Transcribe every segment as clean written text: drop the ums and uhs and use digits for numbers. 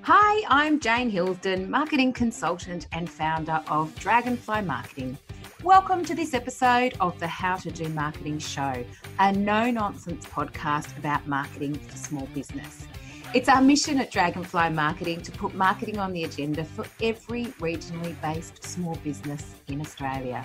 Hi, I'm Jane Hilsden, marketing consultant and founder of Dragonfly Marketing. Welcome to this episode of the How to Do Marketing Show, a no-nonsense podcast about marketing for small business. It's our mission at Dragonfly Marketing to put marketing on the agenda for every regionally based small business in Australia.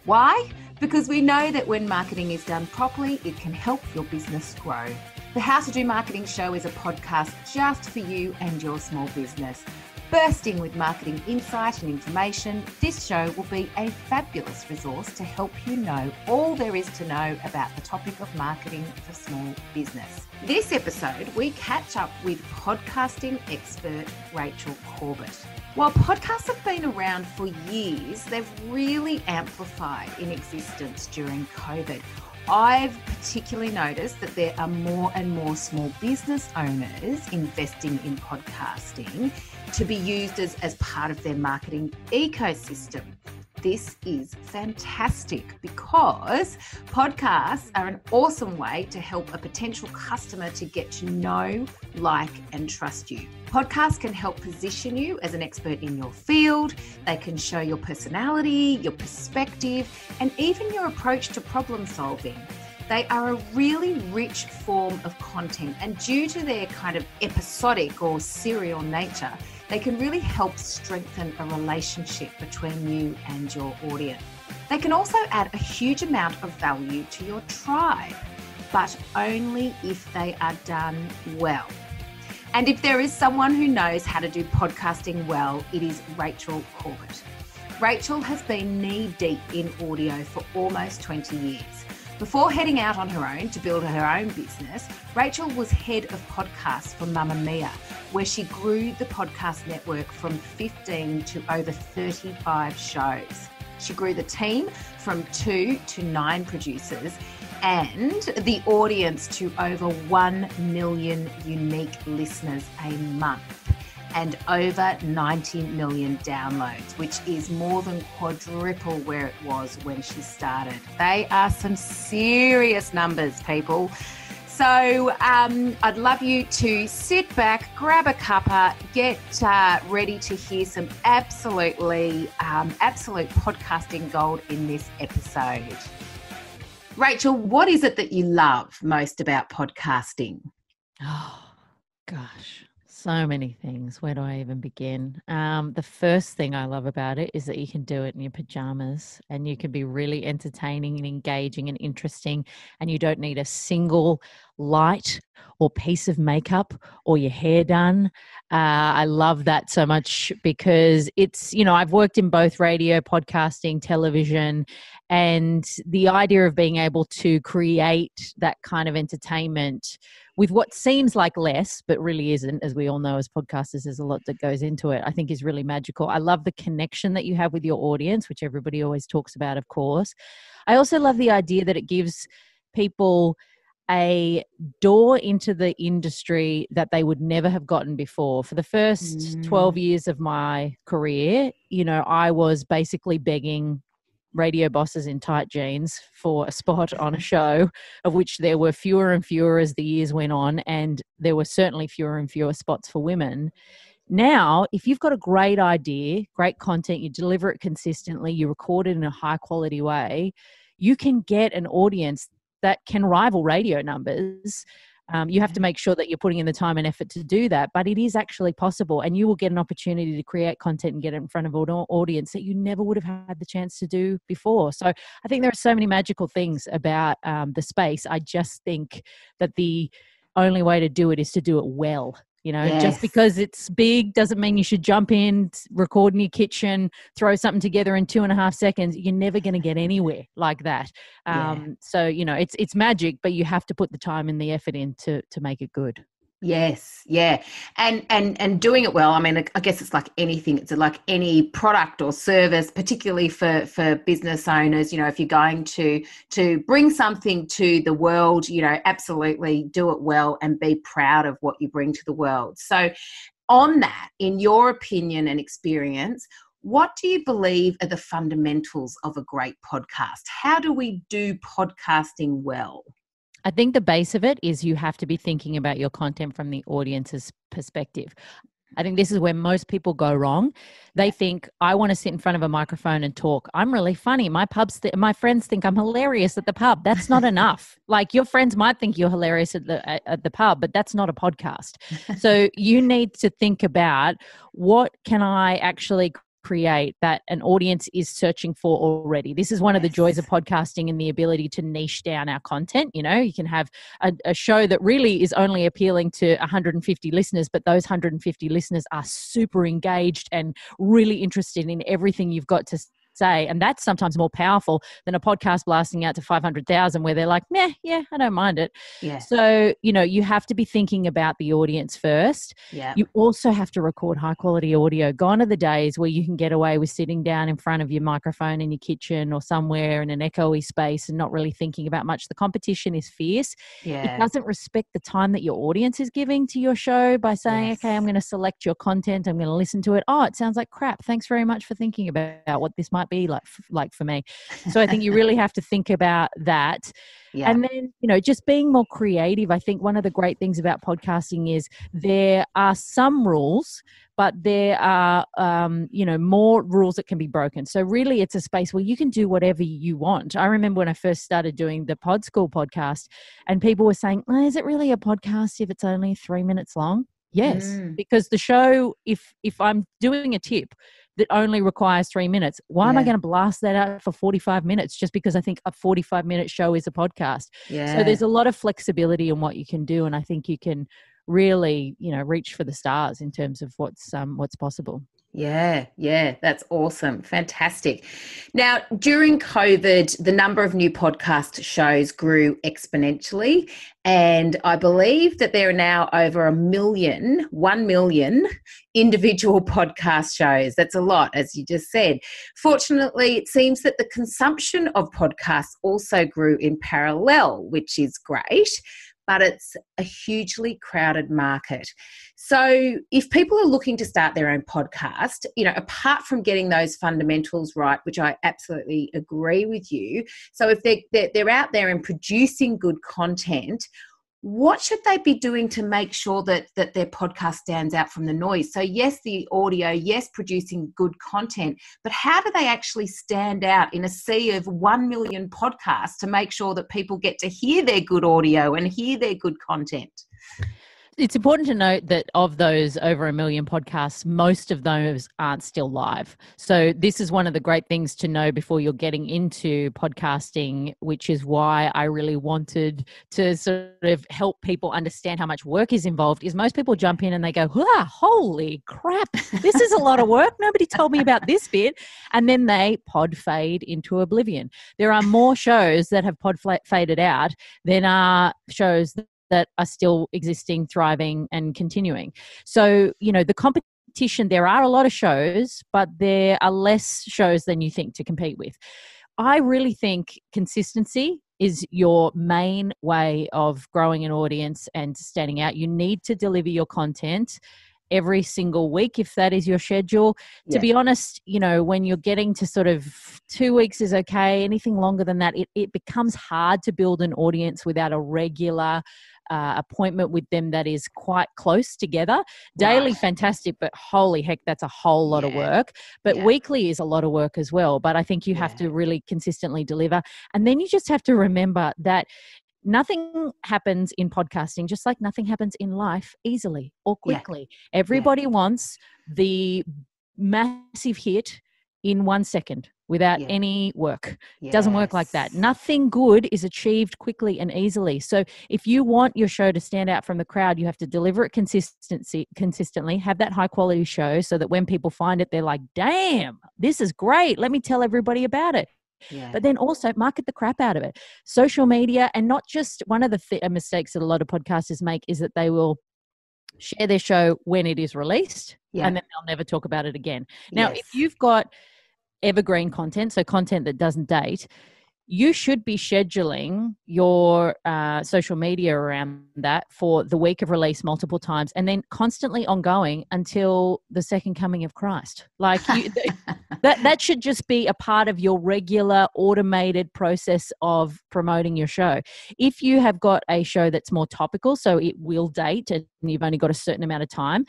Why? Because we know that when marketing is done properly, it can help your business grow. The How to Do Marketing Show is a podcast just for you and your small business. Bursting with marketing insight and information, this show will be a fabulous resource to help you know all there is to know about the topic of marketing for small business. This episode, we catch up with podcasting expert Rachel Corbett. While podcasts have been around for years, they've really amplified in existence during COVID. I've particularly noticed that there are more and more small business owners investing in podcasting to be used as part of their marketing ecosystem. This is fantastic because podcasts are an awesome way to help a potential customer to get to know, like, and trust you. Podcasts can help position you as an expert in your field. They can show your personality, your perspective, and even your approach to problem solving. They are a really rich form of content, and due to their kind of episodic or serial nature, they can really help strengthen a relationship between you and your audience. They can also add a huge amount of value to your tribe, but only if they are done well. And if there is someone who knows how to do podcasting well, it is Rachel Corbett. Rachel has been knee-deep in audio for almost 20 years. Before heading out on her own to build her own business, Rachel was head of podcasts for Mamma Mia, where she grew the podcast network from 15 to over 35 shows. She grew the team from 2 to 9 producers and the audience to over 1 million unique listeners a month and over 90 million downloads, which is more than quadruple where it was when she started. They are some serious numbers, people. So I'd love you to sit back, grab a cuppa, get ready to hear some absolute podcasting gold in this episode. Rachel, what is it that you love most about podcasting? Oh, gosh. So many things. Where do I even begin? The first thing I love about it is that you can do it in your pajamas and you can be really entertaining and engaging and interesting, and you don't need a single light or piece of makeup or your hair done. I love that so much because it's, I've worked in both radio, podcasting, television, and the idea of being able to create that kind of entertainment with what seems like less, but really isn't, as we all know as podcasters, there's a lot that goes into it, I think is really magical. I love the connection that you have with your audience, which everybody always talks about, of course. I also love the idea that it gives people a door into the industry that they would never have gotten before. For the first 12 years of my career, I was basically begging radio bosses in tight jeans for a spot on a show, of which there were fewer and fewer as the years went on, and there were certainly fewer and fewer spots for women. Now, if you've got a great idea, great content, you deliver it consistently, you record it in a high quality way, you can get an audience that can rival radio numbers. You have to make sure that you're putting in the time and effort to do that, but it is actually possible, and you will get an opportunity to create content and get it in front of an audience that you never would have had the chance to do before. So I think there are so many magical things about the space. I just think that the only way to do it is to do it well. Yes. Just because it's big doesn't mean you should jump in, record in your kitchen, throw something together in 2.5 seconds. You're never going to get anywhere like that. So, it's magic, but you have to put the time and the effort in to make it good. Yes, yeah. And doing it well, I mean, I guess it's like anything. It's like any product or service, particularly for business owners, if you're going to bring something to the world, absolutely do it well and be proud of what you bring to the world. So on that, in your opinion and experience, what do you believe are the fundamentals of a great podcast? How do we do podcasting well? I think the base of it is you have to be thinking about your content from the audience's perspective. I think this is where most people go wrong. They think, I want to sit in front of a microphone and talk. I'm really funny. My friends think I'm hilarious at the pub. That's not enough. Like, your friends might think you're hilarious at the pub, but that's not a podcast. So you need to think about, what can I actually create that an audience is searching for already. This is one of the joys of podcasting, and the ability to niche down our content. You know, you can have a show that really is only appealing to 150 listeners, but those 150 listeners are super engaged and really interested in everything you've got to say. And that's sometimes more powerful than a podcast blasting out to 500,000 where they're like, nah, yeah, I don't mind it. Yeah. So, you know, you have to be thinking about the audience first. Yeah. You also have to record high quality audio. Gone are the days where you can get away with sitting down in front of your microphone in your kitchen or somewhere in an echoey space and not really thinking about much. The competition is fierce. Yeah. It doesn't respect the time that your audience is giving to your show by saying, okay, I'm going to select your content. I'm going to listen to it. Oh, it sounds like crap. Thanks very much for thinking about what this might be like for me. So I think you really have to think about that. Yeah. And then, you know, just being more creative. I think one of the great things about podcasting is there are some rules, but there are, you know, more rules that can be broken. So really it's a space where you can do whatever you want. I remember when I first started doing the Pod School podcast, and people were saying, oh, is it really a podcast if it's only 3 minutes long? Yes, because the show, if I'm doing a tip that only requires 3 minutes, why am I going to blast that out for 45 minutes just because I think a 45-minute show is a podcast? Yeah. So there's a lot of flexibility in what you can do, and I think you can really, you know, reach for the stars in terms of what's possible. Yeah, that's awesome. Fantastic. Now, during COVID, the number of new podcast shows grew exponentially, and I believe that there are now over 1 million individual podcast shows. That's a lot, as you just said. Fortunately, it seems that the consumption of podcasts also grew in parallel, which is great, but it's a hugely crowded market. So if people are looking to start their own podcast, you know, apart from getting those fundamentals right, which I absolutely agree with you, so if they're out there and producing good content, what should they be doing to make sure that their podcast stands out from the noise? So yes, the audio, yes, producing good content, but how do they actually stand out in a sea of 1 million podcasts to make sure that people get to hear their good audio and hear their good content? It's important to note that of those over 1 million podcasts, most of those aren't still live. So this is one of the great things to know before you're getting into podcasting, which is why I really wanted to sort of help people understand how much work is involved. Is most people jump in and they go, holy crap, this is a lot of work. Nobody told me about this bit. And then they pod fade into oblivion. There are more shows that have pod faded out than are shows that are still existing, thriving, and continuing. So, you know, the competition, there are a lot of shows, but there are less shows than you think to compete with. I really think consistency is your main way of growing an audience and standing out. You need to deliver your content every single week, if that is your schedule. To be honest, you know, when you're getting to sort of 2 weeks is okay, anything longer than that, it becomes hard to build an audience without a regular appointment with them that is quite close together. Daily, fantastic, but holy heck, that's a whole lot of work. But weekly is a lot of work as well. But I think you have to really consistently deliver. And then you just have to remember that nothing happens in podcasting, just like nothing happens in life, easily or quickly. Everybody wants the massive hit in 1 second without any work. It doesn't work like that. Nothing good is achieved quickly and easily. So if you want your show to stand out from the crowd, you have to deliver it consistently, have that high quality show so that when people find it, they're like, damn, this is great. Let me tell everybody about it. But then also market the crap out of it. Social media, and not just one of the mistakes that a lot of podcasters make is that they will share their show when it is released and then they'll never talk about it again. Now, if you've got evergreen content, so content that doesn't date, you should be scheduling your social media around that for the week of release multiple times and then constantly ongoing until the second coming of Christ. Like that should just be a part of your regular automated process of promoting your show. If you have got a show that's more topical, so it will date and you've only got a certain amount of time,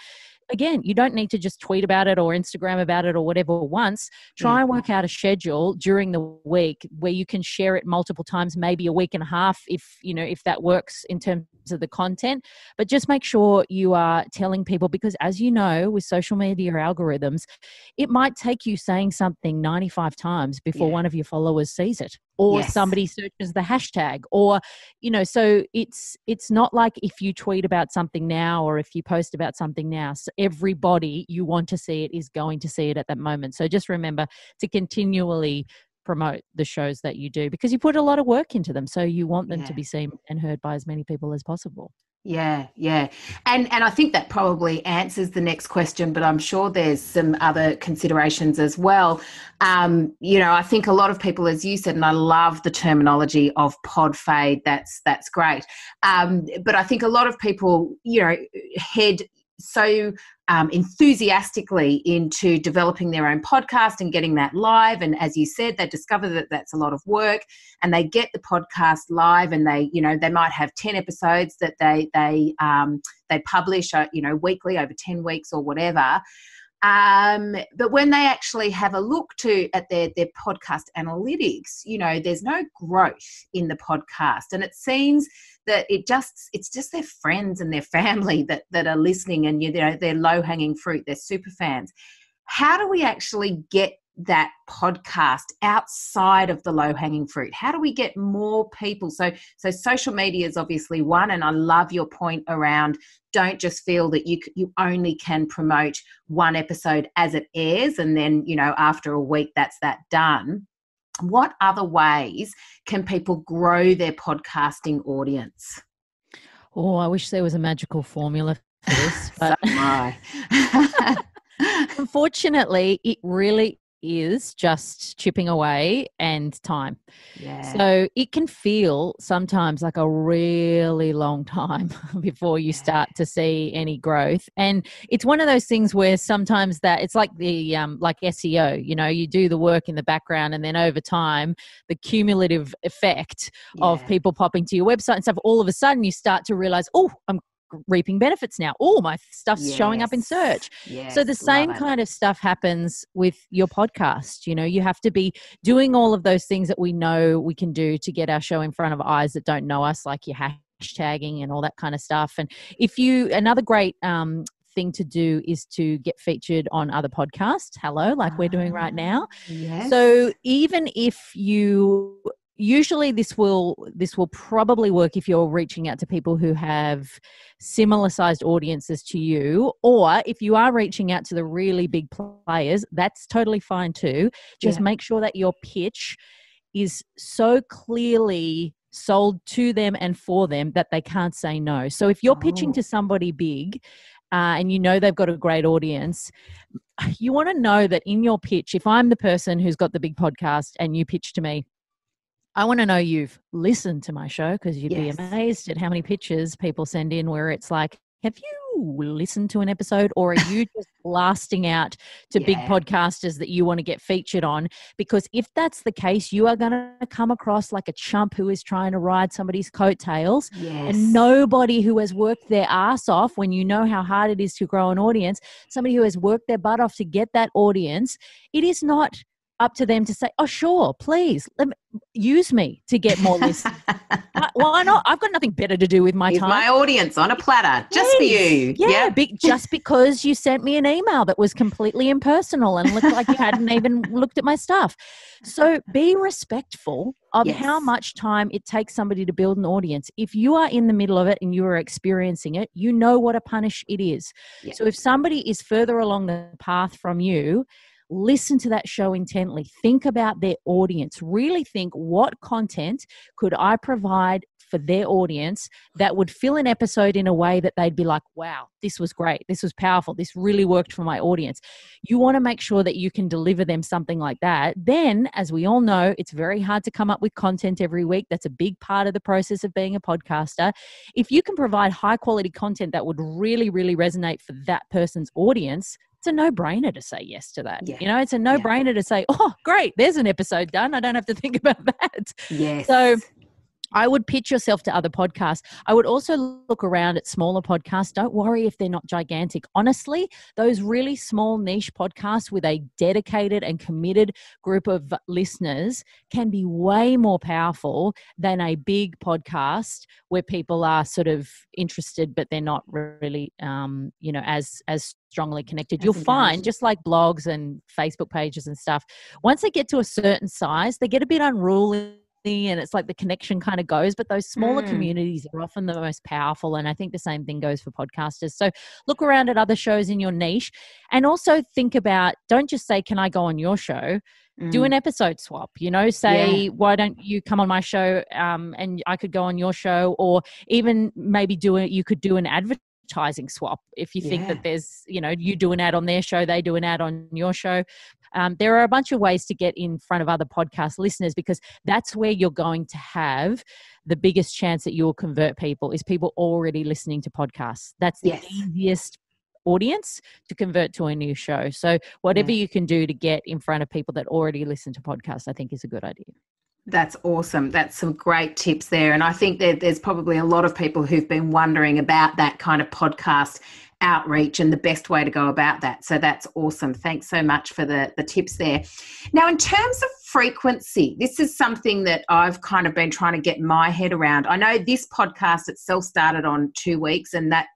again, you don't need to just tweet about it or Instagram about it or whatever once. Try and work out a schedule during the week where you can share it multiple times, maybe a week and a half if that works in terms of the content. But just make sure you are telling people, because as you know, with social media algorithms, it might take you saying something 95 times before one of your followers sees it, or somebody searches the hashtag, or, so it's not like if you tweet about something now or if you post about something now, so everybody you want to see it is going to see it at that moment. So just remember to continually promote the shows that you do, because you put a lot of work into them. So you want them to be seen and heard by as many people as possible. Yeah. And I think that probably answers the next question, but I'm sure there's some other considerations as well. I think a lot of people, as you said, and I love the terminology of pod fade, that's great. But I think a lot of people, head so enthusiastically into developing their own podcast and getting that live. And as you said, they discover that that's a lot of work, and they get the podcast live, and they might have 10 episodes that they publish, weekly over 10 weeks or whatever. But when they actually have a look at their podcast analytics, there's no growth in the podcast, and it seems that it's just their friends and their family that are listening, and they're low-hanging fruit, they're super fans. How do we actually get that podcast outside of the low-hanging fruit? How do we get more people? So social media is obviously one, and I love your point around don't just feel that you only can promote one episode as it airs, and then after a week that's that done. What other ways can people grow their podcasting audience? Oh, I wish there was a magical formula for this, but unfortunately, it really is just chipping away and time. Yeah. So it can feel sometimes like a really long time before you start to see any growth. And it's one of those things where sometimes that it's like the like SEO, you do the work in the background, and then over time, the cumulative effect of people popping to your website and stuff, all of a sudden you start to realize, oh, I'm reaping benefits now. Oh, my stuff's showing up in search. So the same kind of stuff happens with your podcast. You have to be doing all of those things that we know we can do to get our show in front of eyes that don't know us, like your hashtagging and all that kind of stuff. And another great thing to do is to get featured on other podcasts. Like we're doing right now. Yes. So even if usually this will probably work if you're reaching out to people who have similar sized audiences to you, or if you are reaching out to the really big players, that's totally fine too. Just make sure that your pitch is so clearly sold to them and for them that they can't say no. So if you're pitching to somebody big, and they've got a great audience, you want to know that in your pitch, if I'm the person who's got the big podcast and you pitch to me, I want to know you've listened to my show, because you'd be amazed at how many pitches people send in where it's like, have you listened to an episode, or are you just blasting out to big podcasters that you want to get featured on? Because if that's the case, you are going to come across like a chump who is trying to ride somebody's coattails. And nobody who has worked their ass off, when you know how hard it is to grow an audience, somebody who has worked their butt off to get that audience, it is not up to them to say, oh, sure, please, use me to get more listeners. Why not? I've got nothing better to do with my time. My audience on a platter, just for you. Yeah, just because you sent me an email that was completely impersonal and looked like you hadn't even looked at my stuff. So be respectful of how much time it takes somebody to build an audience. If you are in the middle of it and you are experiencing it, you know what a punish it is. So if somebody is further along the path from you, listen to that show intently. Think about their audience. Really think, what content could I provide for their audience that would fill an episode in a way that they'd be like, wow, this was great. This was powerful. This really worked for my audience. You want to make sure that you can deliver them something like that. Then, as we all know, it's very hard to come up with content every week. That's a big part of the process of being a podcaster. If you can provide high quality content that would really, really resonate for that person's audience, it's a no-brainer to say yes to that. It's a no-brainer to say, oh, great, there's an episode done. I don't have to think about that. Yes. So I would pitch yourself to other podcasts. I would also look around at smaller podcasts. Don't worry if they're not gigantic. Honestly, those really small niche podcasts with a dedicated and committed group of listeners can be way more powerful than a big podcast where people are sort of interested, but they're not really, as strongly connected. You'll find, just like blogs and Facebook pages and stuff, once they get to a certain size, they get a bit unruly, and it's like the connection kind of goes, but those smaller communities are often the most powerful. And I think the same thing goes for podcasters. So look around at other shows in your niche, and also think about, don't just say, can I go on your show? Do an episode swap, say, why don't you come on my show, and I could go on your show, or even maybe you could do an advertising swap. If you think that there's, you do an ad on their show, they do an ad on your show. There are a bunch of ways to get in front of other podcast listeners, because that's where you're going to have the biggest chance that you'll convert people, is people already listening to podcasts. That's the easiest audience to convert to a new show. So whatever you can do to get in front of people that already listen to podcasts, I think is a good idea. That's awesome. That's some great tips there. And I think that there's probably a lot of people who've been wondering about that kind of podcast outreach and the best way to go about that. So that's awesome. Thanks so much for the tips there. Now, in terms of frequency, this is something that I've kind of been trying to get my head around. I know this podcast itself started on 2 weeks, and that's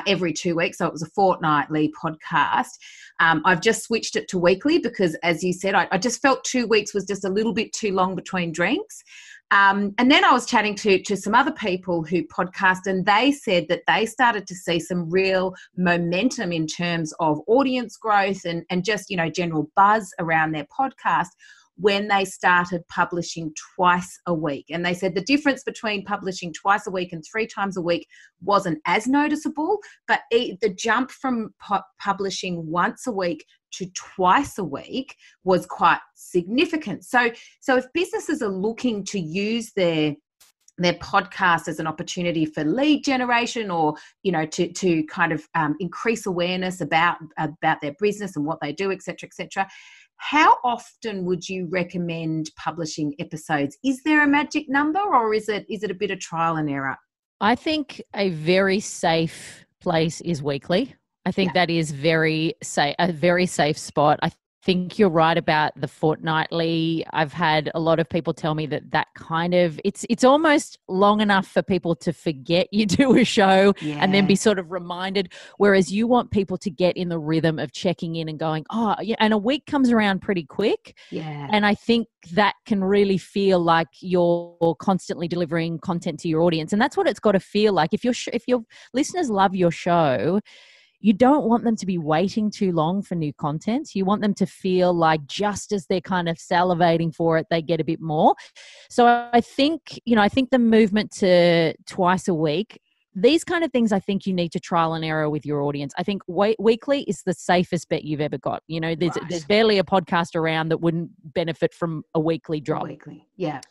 every 2 weeks. So it was a fortnightly podcast. I've just switched it to weekly because, as you said, I just felt 2 weeks was just a little bit too long between drinks. And then I was chatting to some other people who podcast, and they said that they started to see some real momentum in terms of audience growth and just, general buzz around their podcast when they started publishing twice a week. And they said the difference between publishing twice a week and 3 times a week wasn't as noticeable, but the jump from publishing once a week to twice a week was quite significant. So if businesses are looking to use their podcast as an opportunity for lead generation, or to kind of increase awareness about their business and what they do, etc., how often would you recommend publishing episodes? Is there a magic number, or is it a bit of trial and error? I think a very safe place is weekly. I think that is a very safe spot. I think you're right about the fortnightly. I've had a lot of people tell me that kind of, it's almost long enough for people to forget you do a show and then be sort of reminded, whereas you want people to get in the rhythm of checking in and going, oh yeah, and a week comes around pretty quick. Yeah. And I think that can really feel like you're constantly delivering content to your audience, and that's what it's got to feel like. If your listeners love your show, you don't want them to be waiting too long for new content. You want them to feel like just as they're kind of salivating for it, they get a bit more. So I think the movement to twice a week, these kind of things, I think you need to trial and error with your audience. I think weekly is the safest bet you've ever got. There's barely a podcast around that wouldn't benefit from a weekly drop. Yeah.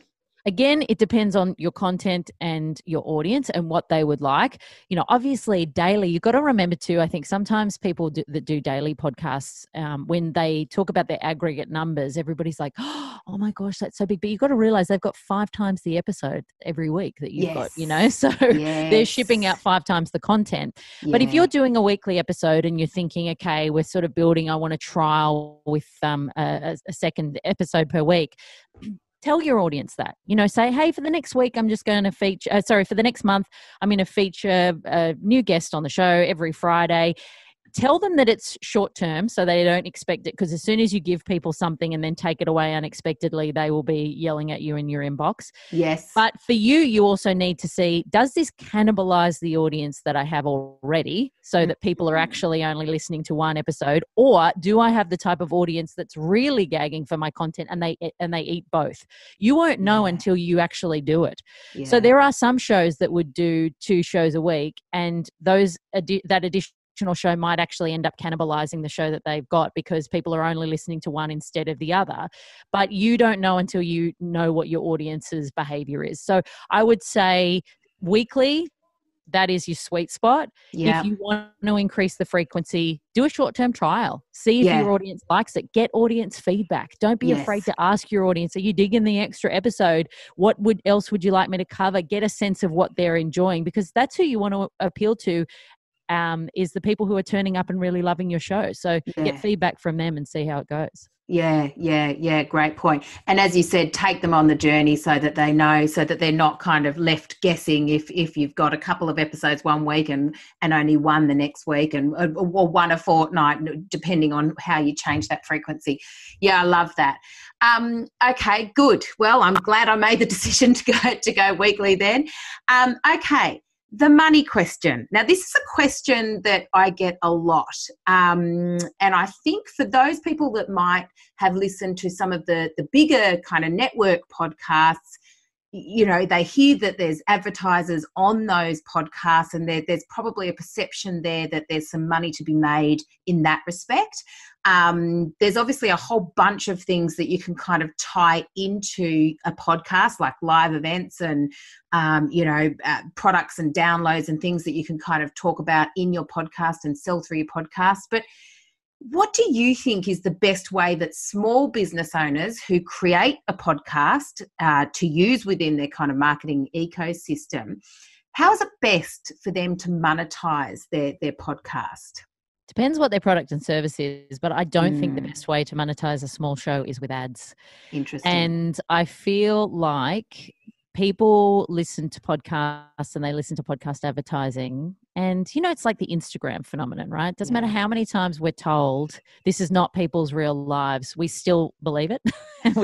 Again, it depends on your content and your audience and what they would like. Obviously daily, you've got to remember too, I think sometimes people that do daily podcasts, when they talk about their aggregate numbers, everybody's like, oh my gosh, that's so big. But you've got to realize they've got 5 times the episode every week that you've got, so they're shipping out 5 times the content. Yeah. But if you're doing a weekly episode and you're thinking, okay, we're sort of building, I want to trial with a second episode per week, tell your audience that, say, hey, for the next week, I'm just going to for the next month, I'm going to feature a new guest on the show every Friday. Tell them that it's short term so they don't expect it, because as soon as you give people something and then take it away unexpectedly, they will be yelling at you in your inbox. Yes. But for you also need to see, does this cannibalize the audience that I have already so that people are actually only listening to one episode, or do I have the type of audience that's really gagging for my content and they eat both? You won't know until you actually do it. Yeah. So there are some shows that would do 2 shows a week, and that additional show might actually end up cannibalizing the show that they've got because people are only listening to one instead of the other. But you don't know until you know what your audience's behavior is. So I would say weekly, that is your sweet spot. Yeah. If you want to increase the frequency, do a short-term trial. See if your audience likes it. Get audience feedback. Don't be afraid to ask your audience, are you digging the extra episode? What else would you like me to cover? Get a sense of what they're enjoying, because that's who you want to appeal to, is the people who are turning up and really loving your show. So get feedback from them and see how it goes. Yeah. Great point. And as you said, take them on the journey so that they know, so that they're not kind of left guessing if you've got a couple of episodes one week and only one the next week, and or one a fortnight, depending on how you change that frequency. Yeah, I love that. Okay, good. Well, I'm glad I made the decision to go weekly then. Okay. The money question. Now, this is a question that I get a lot. And I think for those people that might have listened to some of the bigger kind of network podcasts, you know, they hear that there's advertisers on those podcasts, and there's probably a perception there that there's some money to be made in that respect. There's obviously a whole bunch of things that you can kind of tie into a podcast, like live events and, products and downloads and things that you can kind of talk about in your podcast and sell through your podcast. But what do you think is the best way that small business owners who create a podcast to use within their kind of marketing ecosystem, how is it best for them to monetize their podcast? Depends what their product and service is, but I don't think the best way to monetize a small show is with ads. Interesting. And I feel like people listen to podcasts and they listen to podcast advertising, and it's like the Instagram phenomenon, right? It doesn't matter how many times we're told this is not people's real lives, we still believe it. And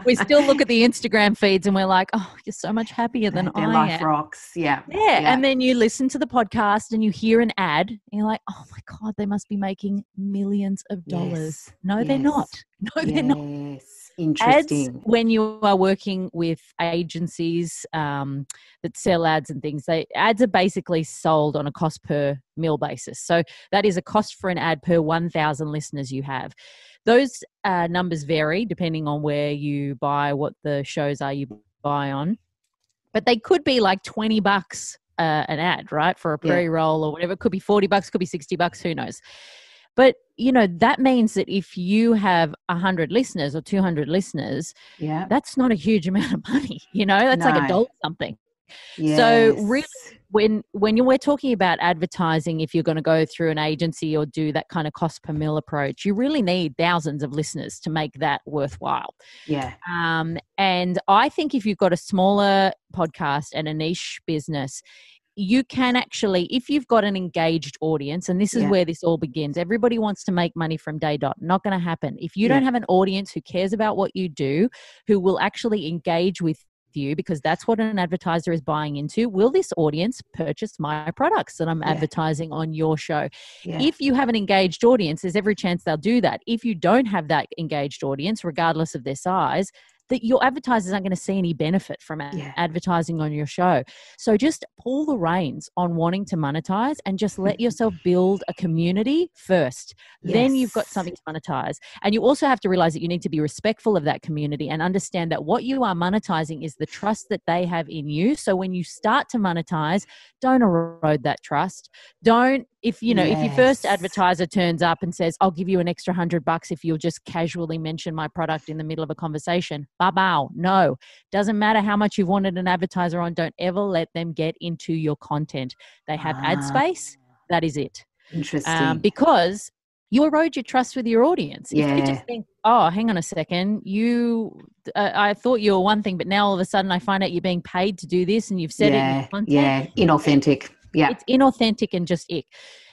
we still look at the Instagram feeds and we're like, oh, you're so much happier than I am. Their life rocks. Yeah. And then you listen to the podcast and you hear an ad and you're like, oh my God, they must be making millions of dollars. No, they're not. No, they're not. Interesting. Ads, when you are working with agencies that sell ads and things, ads are basically sold on a cost per mil basis. So that is a cost for an ad per 1,000 listeners you have. Those numbers vary depending on where you buy, what the shows are you buy on. But they could be like $20 an ad, right? For a pre-roll or whatever. It could be $40, could be $60, who knows. But, that means that if you have 100 listeners or 200 listeners, that's not a huge amount of money. That's like $1 something. Yes. So really, when we're talking about advertising, if you're going to go through an agency or do that kind of cost per mil approach, you really need thousands of listeners to make that worthwhile. Yeah. And I think if you've got a smaller podcast and a niche business, you can actually, if you've got an engaged audience, and this is where this all begins, everybody wants to make money from day dot. Not going to happen. If you don't have an audience who cares about what you do, who will actually engage with you, because that's what an advertiser is buying into, will this audience purchase my products that I'm advertising on your show? If you have an engaged audience, there's every chance they'll do that. If you don't have that engaged audience, regardless of their size, that your advertisers aren't going to see any benefit from advertising on your show. So just pull the reins on wanting to monetize and just let yourself build a community first. Then you've got something to monetize. And you also have to realize that you need to be respectful of that community and understand that what you are monetizing is the trust that they have in you. So when you start to monetize, don't erode that trust. If your first advertiser turns up and says, I'll give you an extra $100 if you'll just casually mention my product in the middle of a conversation. Bow. No. Doesn't matter how much you've wanted an advertiser on. Don't ever let them get into your content. They have ad space. That is it. Interesting. Because you erode your trust with your audience. Yeah. If you just think, oh, hang on a second, I thought you were one thing, but now all of a sudden I find out you're being paid to do this and you've said it in your content. Yeah, inauthentic. Yeah. It's inauthentic and just ick.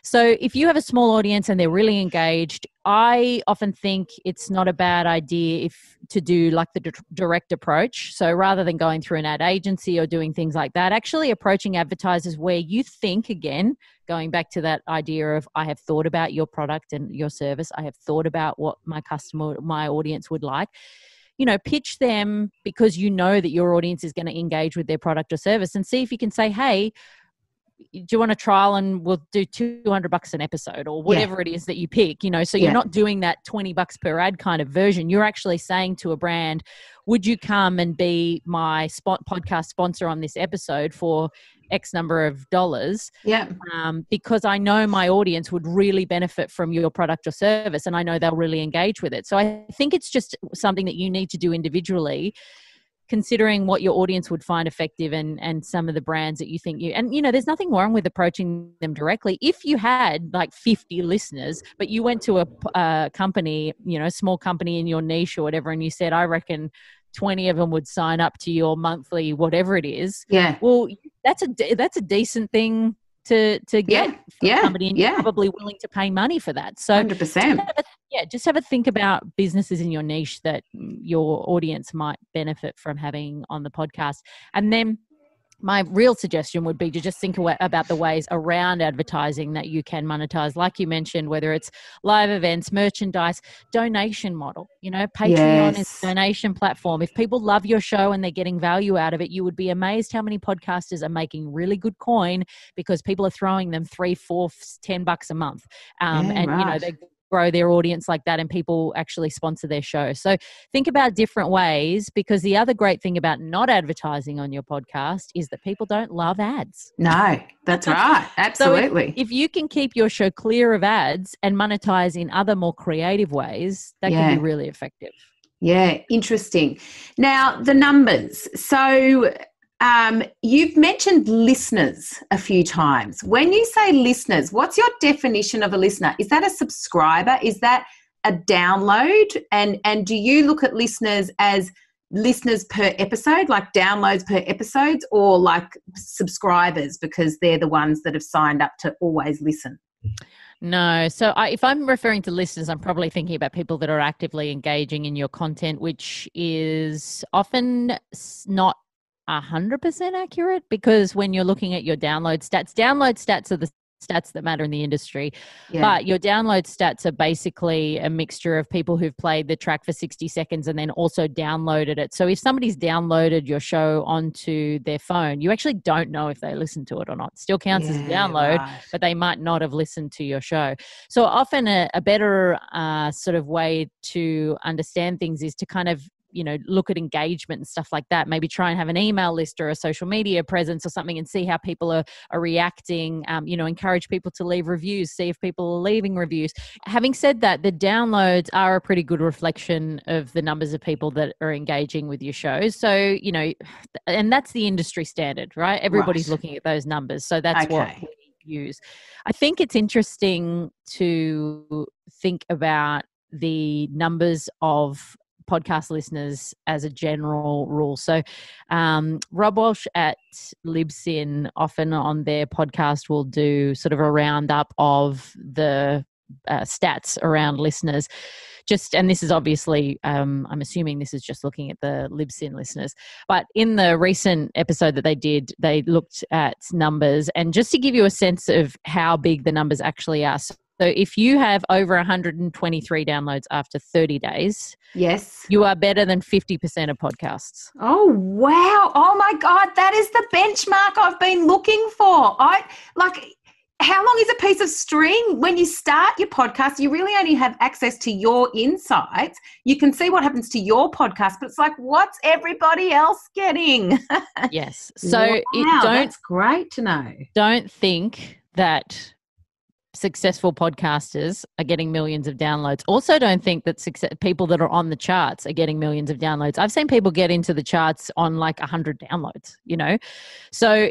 So if you have a small audience and they're really engaged, I often think it's not a bad idea to do like the direct approach. So rather than going through an ad agency or doing things like that, actually approaching advertisers where you think, again, going back to that idea of I have thought about your product and your service. I have thought about what my audience would like. Pitch them because you know that your audience is going to engage with their product or service, and see if you can say, hey, do you want to trial and we'll do $200 an episode or whatever it is that you pick, so you're not doing that $20 per ad kind of version. You're actually saying to a brand, would you come and be my podcast sponsor on this episode for X number of dollars. Yeah. Because I know my audience would really benefit from your product or service, and I know they'll really engage with it. So I think it's just something that you need to do individually, considering what your audience would find effective and some of the brands that you think and there's nothing wrong with approaching them directly. If you had like 50 listeners, but you went to a company, a small company in your niche or whatever, and you said, I reckon 20 of them would sign up to your monthly, whatever it is. Yeah. Well, that's a decent thing to get from somebody, and you're probably willing to pay money for that. So 100%. Just have a think about businesses in your niche that your audience might benefit from having on the podcast. And then my real suggestion would be to just think about the ways around advertising that you can monetize. Like you mentioned, whether it's live events, merchandise, donation model. Patreon is a donation platform. If people love your show and they're getting value out of it, you would be amazed how many podcasters are making really good coin because people are throwing them $3, $4, $10 a month. They grow their audience like that, and people actually sponsor their show. So think about different ways, because the other great thing about not advertising on your podcast is that people don't love ads. No, that's right. Absolutely. So if you can keep your show clear of ads and monetize in other more creative ways, that can be really effective. Yeah, interesting. Now, the numbers. So you've mentioned listeners a few times. When you say listeners, what's your definition of a listener? Is that a subscriber? Is that a download? And do you look at listeners as listeners per episode, like downloads per episodes, or like subscribers because they're the ones that have signed up to always listen? No. So if I'm referring to listeners, I'm probably thinking about people that are actively engaging in your content, which is often not 100% accurate, because when you're looking at your download stats are the stats that matter in the industry. But your download stats are basically a mixture of people who've played the track for 60 seconds and then also downloaded it. So if somebody's downloaded your show onto their phone, you actually don't know if they listened to it or not. It still counts as a download, but they might not have listened to your show. So often a better sort of way to understand things is to kind of look at engagement and stuff like that. Maybe try and have an email list or a social media presence or something and see how people are reacting. Encourage people to leave reviews, see if people are leaving reviews. Having said that, the downloads are a pretty good reflection of the numbers of people that are engaging with your shows. So, and that's the industry standard, right? Everybody's looking at those numbers. So that's what we use. I think it's interesting to think about the numbers of podcast listeners as a general rule. So Rob Walsh at Libsyn often on their podcast will do sort of a roundup of the stats around listeners. And this is obviously, I'm assuming this is just looking at the Libsyn listeners. But in the recent episode that they did, they looked at numbers. And just to give you a sense of how big the numbers actually are. So if you have over 123 downloads after 30 days, you are better than 50% of podcasts. Oh, wow. Oh, my God. That is the benchmark I've been looking for. How long is a piece of string? When you start your podcast, you really only have access to your insights. You can see what happens to your podcast, but it's like, what's everybody else getting? Yes. So that's great to know. Don't think that successful podcasters are getting millions of downloads. Also, don't think that people that are on the charts are getting millions of downloads. I've seen people get into the charts on like 100 downloads, So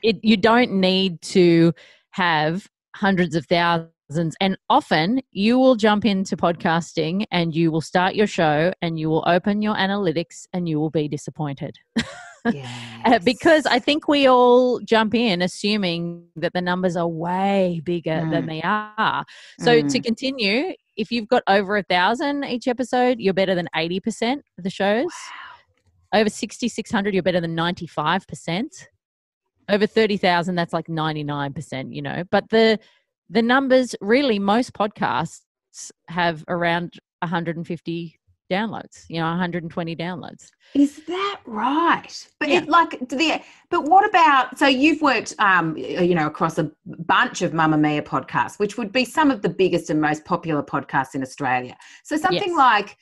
you don't need to have hundreds of thousands. And often you will jump into podcasting and you will start your show and you will open your analytics and you will be disappointed. Because I think we all jump in assuming that the numbers are way bigger than they are. So to continue, if you've got over 1,000 each episode, you're better than 80% of the shows. Wow. Over 6,600, you're better than 95%. Over 30,000, that's like 99%, But the numbers, really, most podcasts have around 150 downloads, 120 downloads. Is that right? But but what about, so you've worked, across a bunch of Mamma Mia podcasts, which would be some of the biggest and most popular podcasts in Australia. So something like,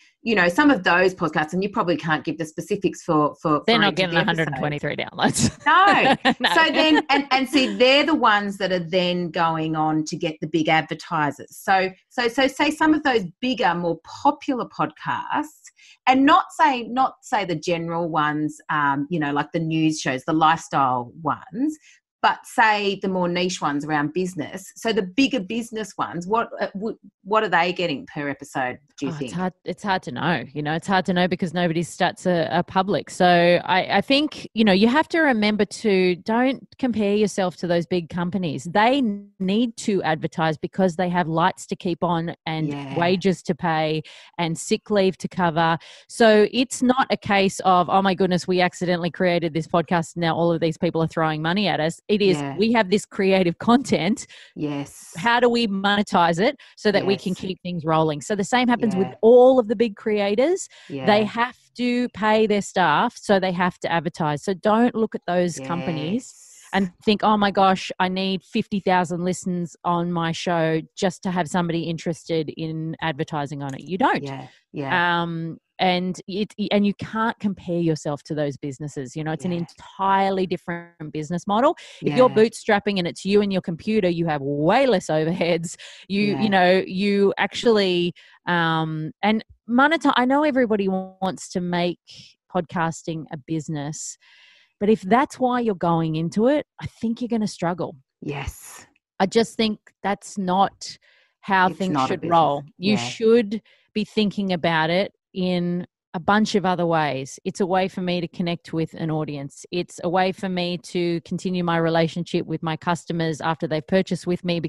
some of those podcasts, and you probably can't give the specifics for they're not each of getting the 123 downloads. No. No. So then, and see, they're the ones that are then going on to get the big advertisers. So say some of those bigger, more popular podcasts, and not say the general ones, like the news shows, the lifestyle ones, but say the more niche ones around business. So the bigger business ones, what are they getting per episode, do you think? It's hard to know. It's hard to know because nobody's stats are public. So I think, you have to remember to don't compare yourself to those big companies. They need to advertise because they have lights to keep on and wages to pay and sick leave to cover. So it's not a case of, oh my goodness, we accidentally created this podcast. Now all of these people are throwing money at us. It is, we have this creative content. Yes. How do we monetize it so that we can keep things rolling? So the same happens with all of the big creators. They have to pay their staff, so they have to advertise. So don't look at those companies and think, oh my gosh, I need 50,000 listens on my show just to have somebody interested in advertising on it. You don't. And you can't compare yourself to those businesses. It's an entirely different business model. If you're bootstrapping and it's you and your computer, you have way less overheads. You actually and monetize. I know everybody wants to make podcasting a business, but if that's why you're going into it, I think you're going to struggle. Yes. I just think that's not how things should roll. You should be thinking about it in a bunch of other ways. It's a way for me to connect with an audience. It's a way for me to continue my relationship with my customers after they've purchased with me,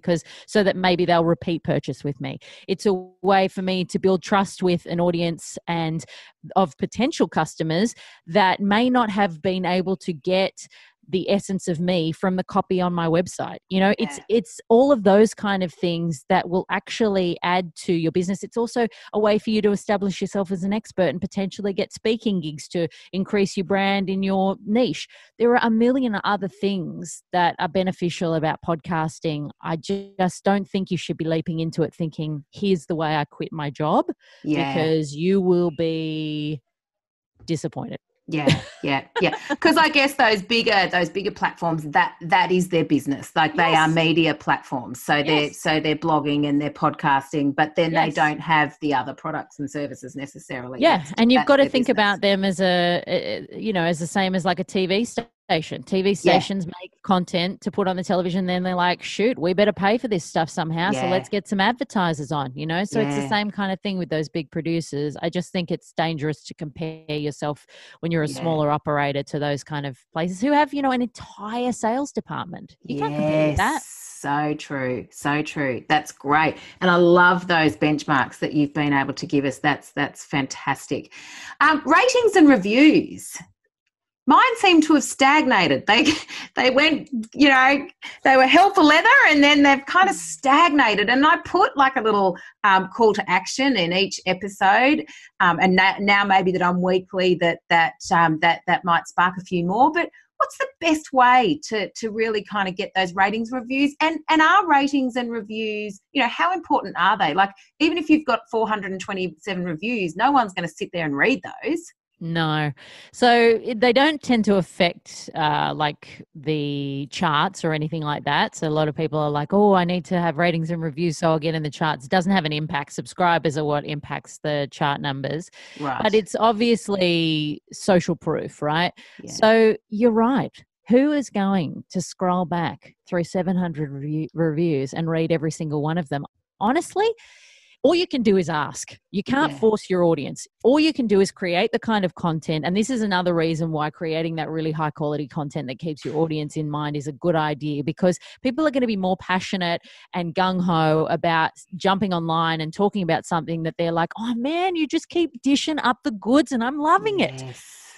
so that maybe they'll repeat purchase with me. It's a way for me to build trust with an audience and of potential customers that may not have been able to get the essence of me from the copy on my website. It's all of those kind of things that will actually add to your business. It's also a way for you to establish yourself as an expert and potentially get speaking gigs to increase your brand in your niche. There are a million other things that are beneficial about podcasting. I just don't think you should be leaping into it thinking, here's the way I quit my job, because you will be disappointed. Because I guess those bigger platforms, that is their business. Like they are media platforms. So they're blogging and they're podcasting, but then they don't have the other products and services necessarily. And you've got to think about them as as the same as like a TV station. TV stations make content to put on the television, then they're like, shoot, we better pay for this stuff somehow, so let's get some advertisers on, so it's the same kind of thing with those big producers. I just think it's dangerous to compare yourself when you're a smaller operator to those kind of places who have an entire sales department. You can't compare with that. So true. That's great. And I love those benchmarks that you've been able to give us. That's fantastic. Ratings and reviews. Mine seem to have stagnated. They went, they were hell for leather, and then they've kind of stagnated. And I put like a little call to action in each episode. And now maybe that I'm weekly, that might spark a few more. But what's the best way to really kind of get those ratings, reviews? And are ratings and reviews, how important are they? Like, even if you've got 427 reviews, no one's going to sit there and read those. No. So they don't tend to affect like the charts or anything like that. So a lot of people are like, oh, I need to have ratings and reviews so I'll get in the charts. It doesn't have an impact. Subscribers are what impacts the chart numbers. Right. But it's obviously social proof, right? Yeah. So you're right. Who is going to scroll back through 700 reviews and read every single one of them? Honestly, all you can do is ask. You can't force your audience. All you can do is create the kind of content. And this is another reason why creating that really high quality content that keeps your audience in mind is a good idea, because people are going to be more passionate and gung-ho about jumping online and talking about something that they're like, oh man, you just keep dishing up the goods and I'm loving it.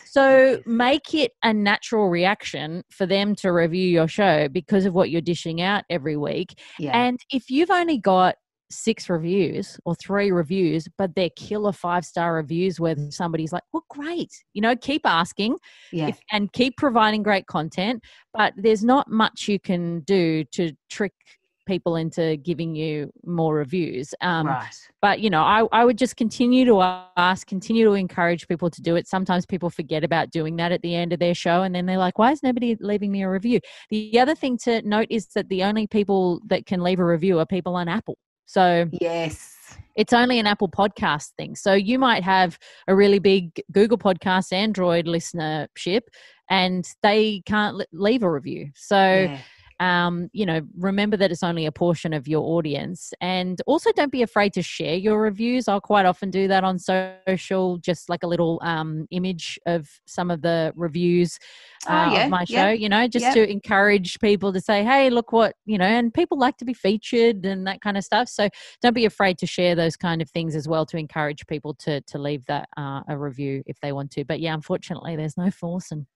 So make it a natural reaction for them to review your show because of what you're dishing out every week. And if you've only got 6 reviews or 3 reviews, but they're killer 5-star reviews where somebody's like, well, great, keep asking and keep providing great content, but there's not much you can do to trick people into giving you more reviews. Right. But, I would just continue to ask, continue to encourage people to do it. Sometimes people forget about doing that at the end of their show, and then they're like, why is nobody leaving me a review? The other thing to note is that the only people that can leave a review are people on Apple. So yes, it's only an Apple podcast thing. So you might have a really big Google Podcast Android listenership and they can't leave a review. So yeah. remember that it's only a portion of your audience, and also don't be afraid to share your reviews. I'll quite often do that on social, just like a little image of some of the reviews of my show, to encourage people to say, hey, look what, and people like to be featured and that kind of stuff. So don't be afraid to share those kind of things as well, to encourage people to leave that a review if they want to. But yeah, unfortunately, there's no forcing.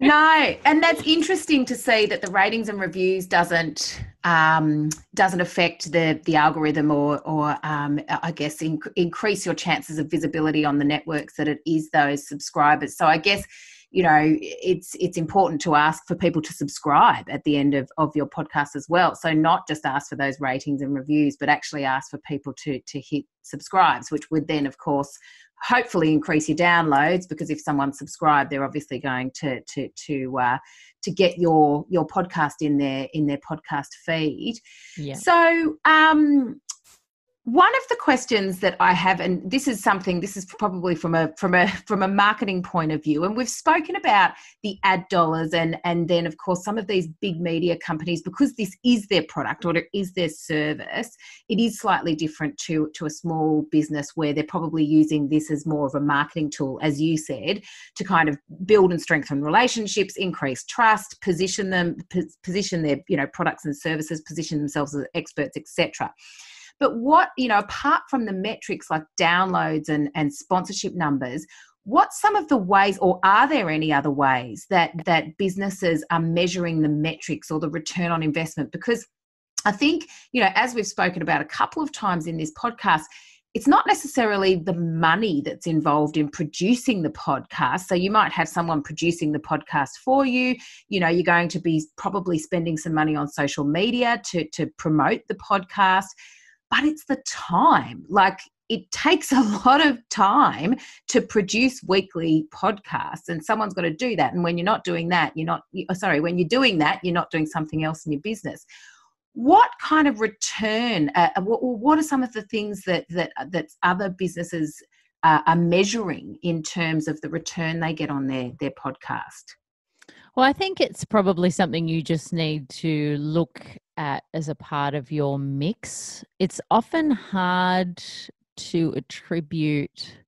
No, and that's interesting to see that the ratings and reviews doesn't affect the algorithm or I guess increase your chances of visibility on the networks that it is those subscribers. So I guess it's important to ask for people to subscribe at the end of your podcast as well. So not just ask for those ratings and reviews, but actually ask for people to hit subscribes, which would then, of course, hopefully increase your downloads, because if someone's subscribed, they're obviously going to get your podcast in their podcast feed. Yeah. So one of the questions that I have, and this is probably from a marketing point of view, and we've spoken about the ad dollars and then of course some of these big media companies, because this is their product or it is their service, it is slightly different to a small business where they're probably using this as more of a marketing tool, as you said, to kind of build and strengthen relationships, increase trust, position their products and services, position themselves as experts, etc. But what, apart from the metrics like downloads and sponsorship numbers, what's some of the ways, or are there any other ways that businesses are measuring the metrics or the return on investment? Because I think, as we've spoken about a couple of times in this podcast, it's not necessarily the money that's involved in producing the podcast. So you might have someone producing the podcast for you. You're going to be probably spending some money on social media to promote the podcast. But it's the time. Like, it takes a lot of time to produce weekly podcasts, and someone's got to do that. And when you're not doing that, when you're doing that, you're not doing something else in your business. What kind of return, what are some of the things that other businesses are measuring in terms of the return they get on their podcast? Well, I think it's probably something you just need to look at as a part of your mix. It's often hard to attribute,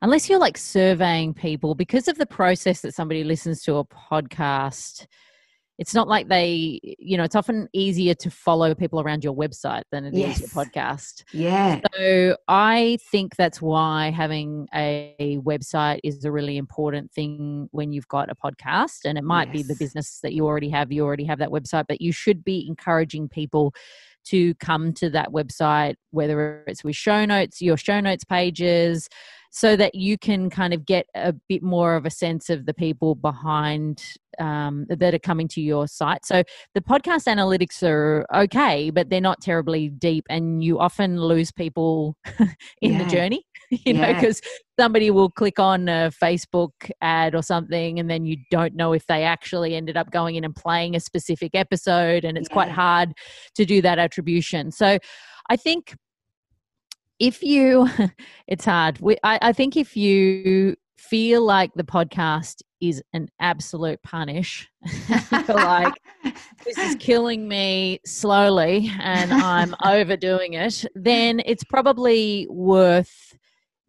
unless you're like surveying people, because of the process that somebody listens to a podcast. It's not like it's often easier to follow people around your website than it is your podcast. Yeah. So I think that's why having a website is a really important thing when you've got a podcast. And it might be the business that you already have that website, but you should be encouraging people to come to that website, whether it's with your show notes pages, so that you can kind of get a bit more of a sense of the people behind that are coming to your site. So the podcast analytics are okay, but they're not terribly deep, and you often lose people in the journey, because somebody will click on a Facebook ad or something, and then you don't know if they actually ended up going in and playing a specific episode, and it's quite hard to do that attribution. So I think it's hard. I think if you feel like the podcast is an absolute punish, you're like, this is killing me slowly and I'm overdoing it, then it's probably worth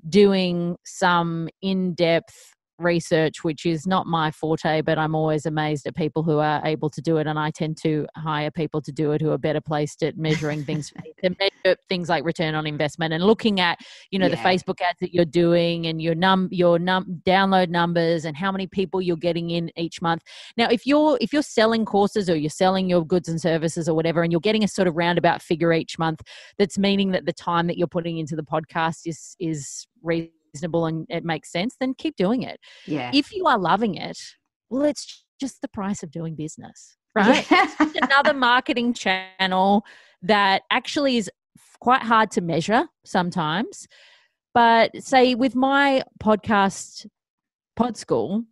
doing some in-depth research, which is not my forte, but I'm always amazed at people who are able to do it, and I tend to hire people to do it who are better placed at measuring things, to measure things like return on investment, and looking at the Facebook ads that you're doing, and your download numbers, and how many people you're getting in each month. Now, if you're selling courses, or you're selling your goods and services or whatever, and you're getting a sort of roundabout figure each month, that's meaning that the time that you're putting into the podcast is reasonable and it makes sense, then keep doing it. Yeah. If you are loving it, well, it's just the price of doing business. right? Yeah. It's just another marketing channel that actually is quite hard to measure sometimes. But say with my podcast, Pod School,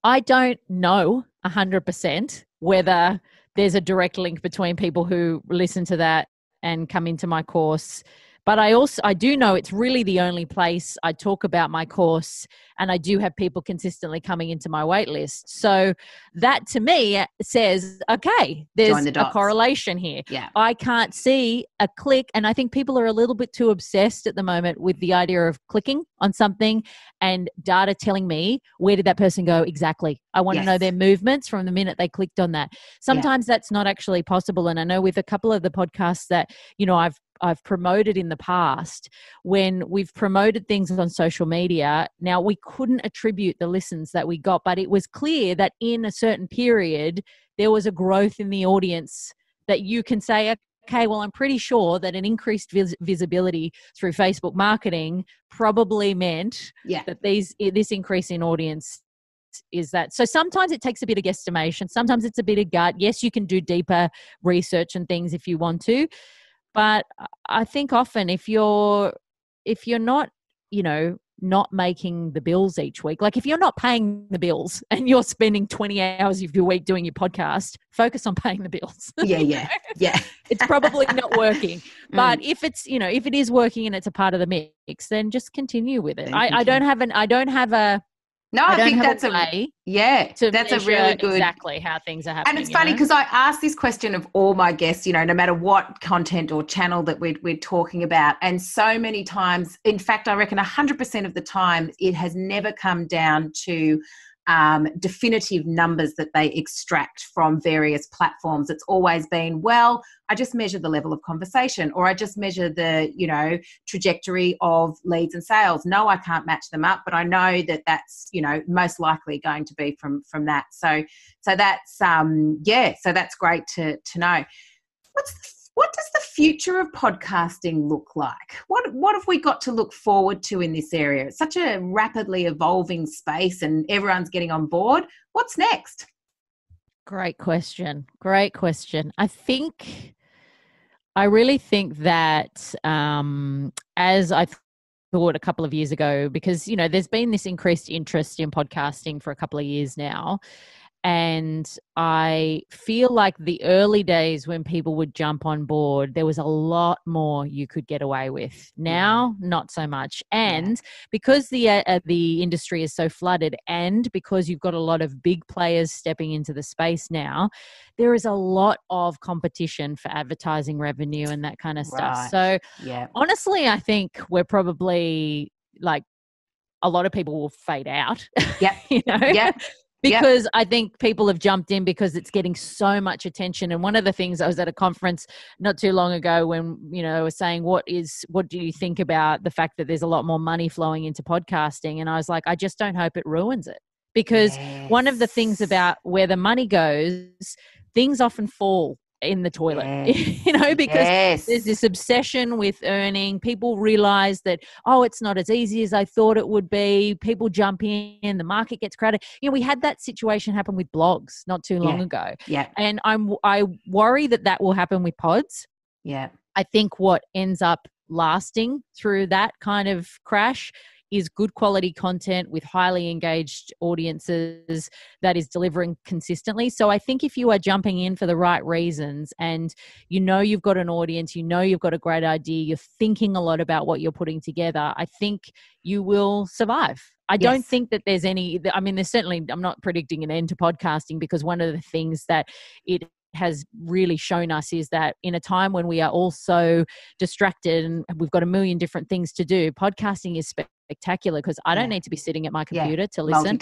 I don't know 100% whether there's a direct link between people who listen to that and come into my course. But I do know it's really the only place I talk about my course, and I do have people consistently coming into my wait list. So that to me says, okay, there's a correlation here. Yeah. I can't see a click, and I think people are a little bit too obsessed at the moment with the idea of clicking on something and data telling me, where did that person go exactly? I want to know their movements from the minute they clicked on that. Sometimes that's not actually possible. And I know with a couple of the podcasts that, I've promoted in the past, when we've promoted things on social media, now we couldn't attribute the listens that we got, but it was clear that in a certain period, there was a growth in the audience that you can say, okay, well, I'm pretty sure that an increased visibility through Facebook marketing probably meant that this increase in audience is that. So sometimes it takes a bit of guesstimation. Sometimes it's a bit of gut. Yes, you can do deeper research and things if you want to. But I think often if you're not, not making the bills each week, like if you're not paying the bills and you're spending 20 hours of your week doing your podcast, focus on paying the bills. Yeah. It's probably not working. But if it's, if it is working and it's a part of the mix, then just continue with it. I don't have a No, I think that's that's a really good, exactly how things are happening. And it's funny because I ask this question of all my guests, no matter what content or channel that we're talking about. And so many times, in fact, I reckon 100% of the time, it has never come down to definitive numbers that they extract from various platforms. It's always been, well, I just measure the level of conversation, or I just measure the, trajectory of leads and sales. No, I can't match them up, but I know that that's, most likely going to be from that. So that's, so that's great to know. What does the future of podcasting look like? What have we got to look forward to in this area? It's such a rapidly evolving space and everyone's getting on board. What's next? Great question. I really think that as I thought a couple of years ago, because, there's been this increased interest in podcasting for a couple of years now. And I feel like the early days when people would jump on board, there was a lot more you could get away with. Now, not so much. And because the industry is so flooded, and because you've got a lot of big players stepping into the space now, there is a lot of competition for advertising revenue and that kind of stuff. So honestly, I think we're probably like a lot of people will fade out. Because I think people have jumped in because it's getting so much attention. And one of the things, I was at a conference not too long ago when, I was saying, what do you think about the fact that there's a lot more money flowing into podcasting? And I was like, I just don't hope it ruins it. Because one of the things about where the money goes, things often fall in the toilet, because there's this obsession with earning. People realize that, it's not as easy as I thought it would be. People jump in, the market gets crowded. We had that situation happen with blogs not too long ago. And I worry that will happen with pods. I think what ends up lasting through that kind of crash is good quality content with highly engaged audiences that is delivering consistently. So I think if you are jumping in for the right reasons and you've got an audience, you've got a great idea, you're thinking a lot about what you're putting together, I think you will survive. I don't think that there's there's certainly, I'm not predicting an end to podcasting, because one of the things that it has really shown us is that in a time when we are all so distracted and we've got a million different things to do, podcasting is spectacular because I don't need to be sitting at my computer to listen.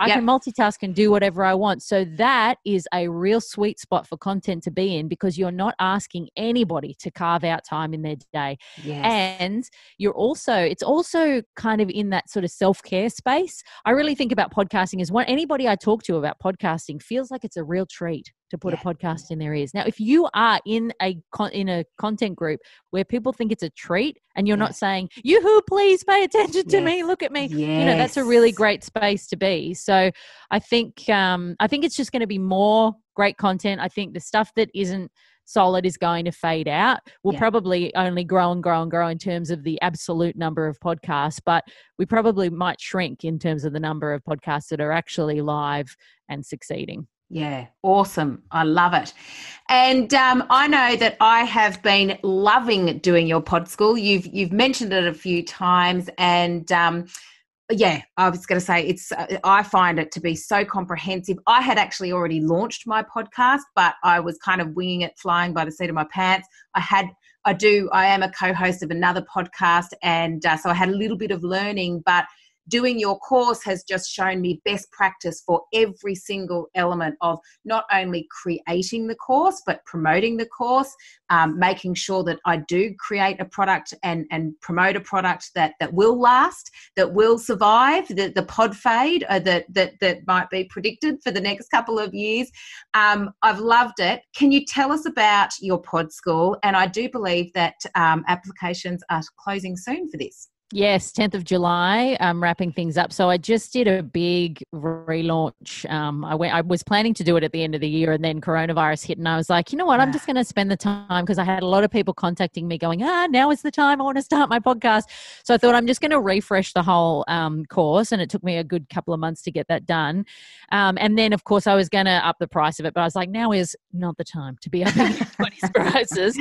I can multitask and do whatever I want. So that is a real sweet spot for content to be in, because you're not asking anybody to carve out time in their day. And it's also kind of in that sort of self-care space. I really think about podcasting as anybody I talk to about podcasting feels like it's a real treat to put a podcast in their ears. Now, if you are in a content group where people think it's a treat and you're not saying, yoo-hoo, please pay attention it to me. Look at me. Yes. That's a really great space to be. So I think it's just going to be more great content. I think the stuff that isn't solid is going to fade out. We'll probably only grow and grow and grow in terms of the absolute number of podcasts, but we probably might shrink in terms of the number of podcasts that are actually live and succeeding. Yeah, awesome. I love it. And I know that I have been loving doing your pod school. You've mentioned it a few times, and I was going to say I find it to be so comprehensive. I had actually already launched my podcast, but I was kind of winging it, flying by the seat of my pants. I am a co-host of another podcast, and so I had a little bit of learning, but doing your course has just shown me best practice for every single element of not only creating the course, but promoting the course, making sure that I do create a product and promote a product that will last, that will survive the pod fade that might be predicted for the next couple of years. I've loved it. Can you tell us about your pod school? And I do believe that applications are closing soon for this. Yes, 10th of July, wrapping things up. So I just did a big relaunch. I was planning to do it at the end of the year, and then coronavirus hit, and I was like, you know what, I'm just going to spend the time, because I had a lot of people contacting me going, now is the time, I want to start my podcast. So I thought I'm just going to refresh the whole course, and it took me a good couple of months to get that done. And then, of course, I was going to up the price of it, but I was like, now is not the time to be upping anybody's prices.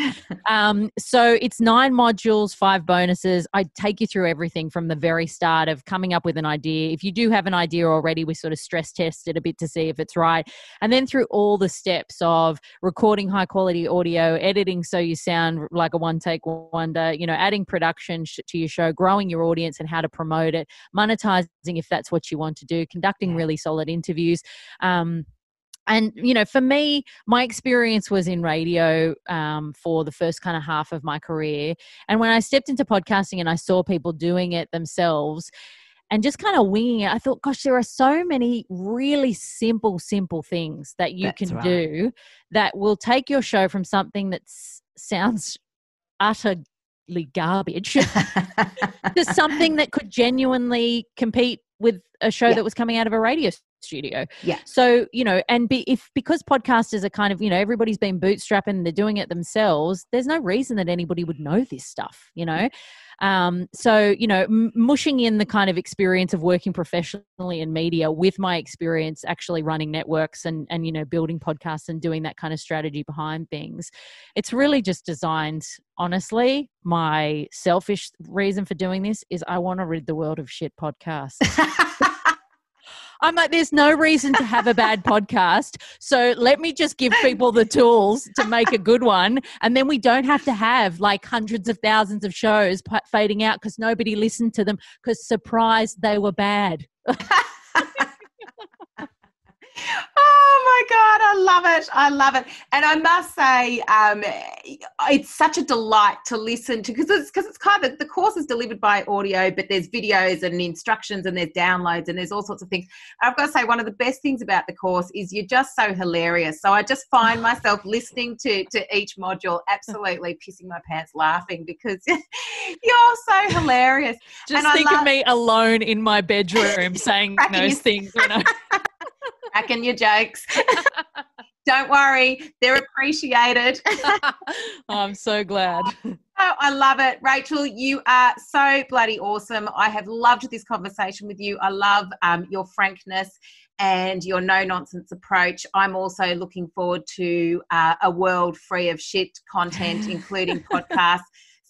So it's 9 modules, 5 bonuses. I take you through everything from the very start of coming up with an idea. If you do have an idea already, we sort of stress test it a bit to see if it's right. And then through all the steps of recording high quality audio, editing so you sound like a one take wonder, adding production to your show, growing your audience and how to promote it, monetizing if that's what you want to do, conducting really solid interviews. And, for me, my experience was in radio for the first kind of half of my career. And when I stepped into podcasting and I saw people doing it themselves and just kind of winging it, I thought, gosh, there are so many really simple things that you can do that will take your show from something that sounds utterly garbage to something that could genuinely compete with a show that was coming out of a radio studio. Yeah. So, because podcasters are kind of, everybody's been bootstrapping, they're doing it themselves, there's no reason that anybody would know this stuff, mushing in the kind of experience of working professionally in media with my experience actually running networks and building podcasts and doing that kind of strategy behind things. It's really just designed, honestly, my selfish reason for doing this is I want to rid the world of shit podcasts. I'm like, there's no reason to have a bad podcast. So let me just give people the tools to make a good one. And then we don't have to have like hundreds of thousands of shows fading out because nobody listened to them because, surprise, they were bad. Oh my God, I love it. And I must say, it's such a delight to listen to because it's kind of, the course is delivered by audio, but there's videos and instructions and there's downloads and there's all sorts of things. I've got to say, one of the best things about the course is you're just so hilarious. So I just find myself listening to each module, absolutely pissing my pants laughing because you're so hilarious. Just think of me alone in my bedroom saying those things when I... Cracking your jokes. Don't worry, they're appreciated. I'm so glad. Oh, I love it. Rachel, you are so bloody awesome. I have loved this conversation with you. I love your frankness and your no-nonsense approach. I'm also looking forward to a world free of shit content, including podcasts.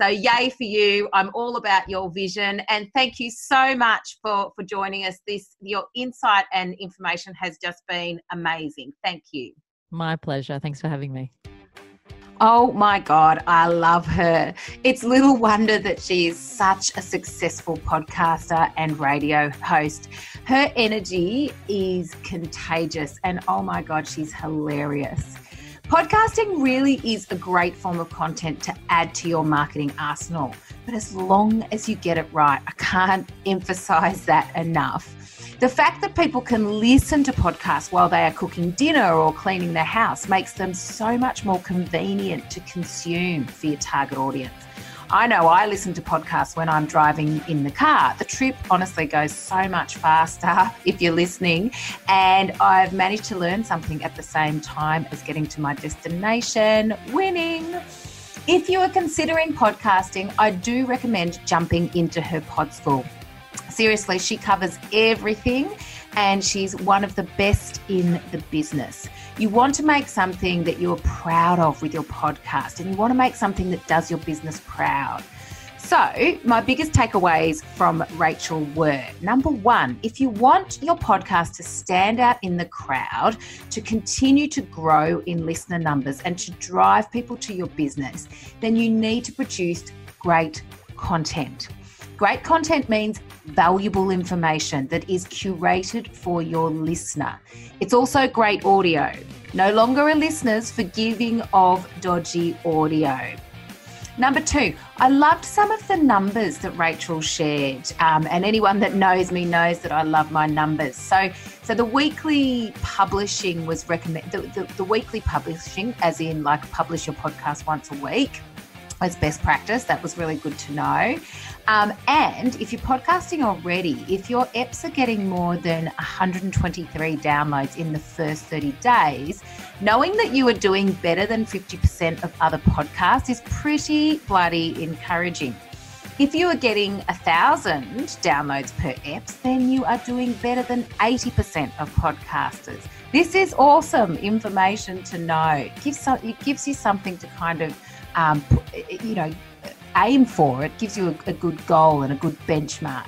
So yay for you. I'm all about your vision. And thank you so much for joining us. Your insight and information has just been amazing. Thank you. My pleasure. Thanks for having me. Oh my God, I love her. It's little wonder that she is such a successful podcaster and radio host. Her energy is contagious and oh my God, she's hilarious. Podcasting really is a great form of content to add to your marketing arsenal, but as long as you get it right, I can't emphasize that enough. The fact that people can listen to podcasts while they are cooking dinner or cleaning their house makes them so much more convenient to consume for your target audience. I know I listen to podcasts when I'm driving in the car. The trip honestly goes so much faster if you're listening, and I've managed to learn something at the same time as getting to my destination, winning. If you are considering podcasting, I do recommend jumping into her pod school. Seriously, she covers everything and she's one of the best in the business. You want to make something that you're proud of with your podcast, and you want to make something that does your business proud. So my biggest takeaways from Rachel were, number one, if you want your podcast to stand out in the crowd, to continue to grow in listener numbers and to drive people to your business, then you need to produce great content. Great content means valuable information that is curated for your listener. It's also great audio. No longer are listeners forgiving of dodgy audio. Number two, I loved some of the numbers that Rachel shared, and anyone that knows me knows that I love my numbers. So the weekly publishing was recommended. The weekly publishing, as in like publish your podcast once a week, was best practice. That was really good to know. And if you're podcasting already, if your eps are getting more than 123 downloads in the first 30 days, knowing that you are doing better than 50% of other podcasts is pretty bloody encouraging. If you are getting 1,000 downloads per eps, then you are doing better than 80% of podcasters. This is awesome information to know. It gives you something to kind of, aim for. It gives you a good goal and a good benchmark.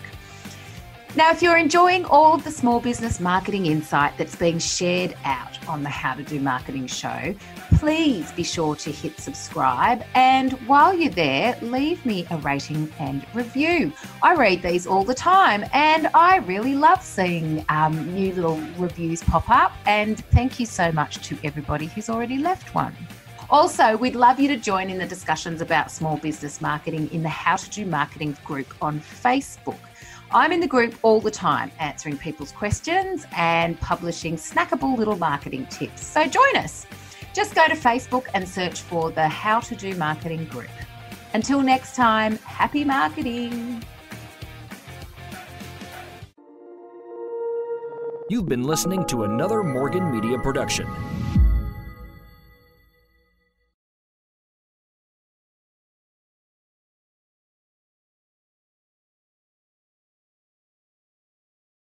Now, if you're enjoying all of the small business marketing insight that's being shared out on the How to Do Marketing show, please be sure to hit subscribe. And while you're there, leave me a rating and review. I read these all the time and I really love seeing new little reviews pop up. And thank you so much to everybody who's already left one. Also, we'd love you to join in the discussions about small business marketing in the How to Do Marketing group on Facebook. I'm in the group all the time, answering people's questions and publishing snackable little marketing tips. So join us. Just go to Facebook and search for the How to Do Marketing group. Until next time, happy marketing. You've been listening to another Morgan Media production.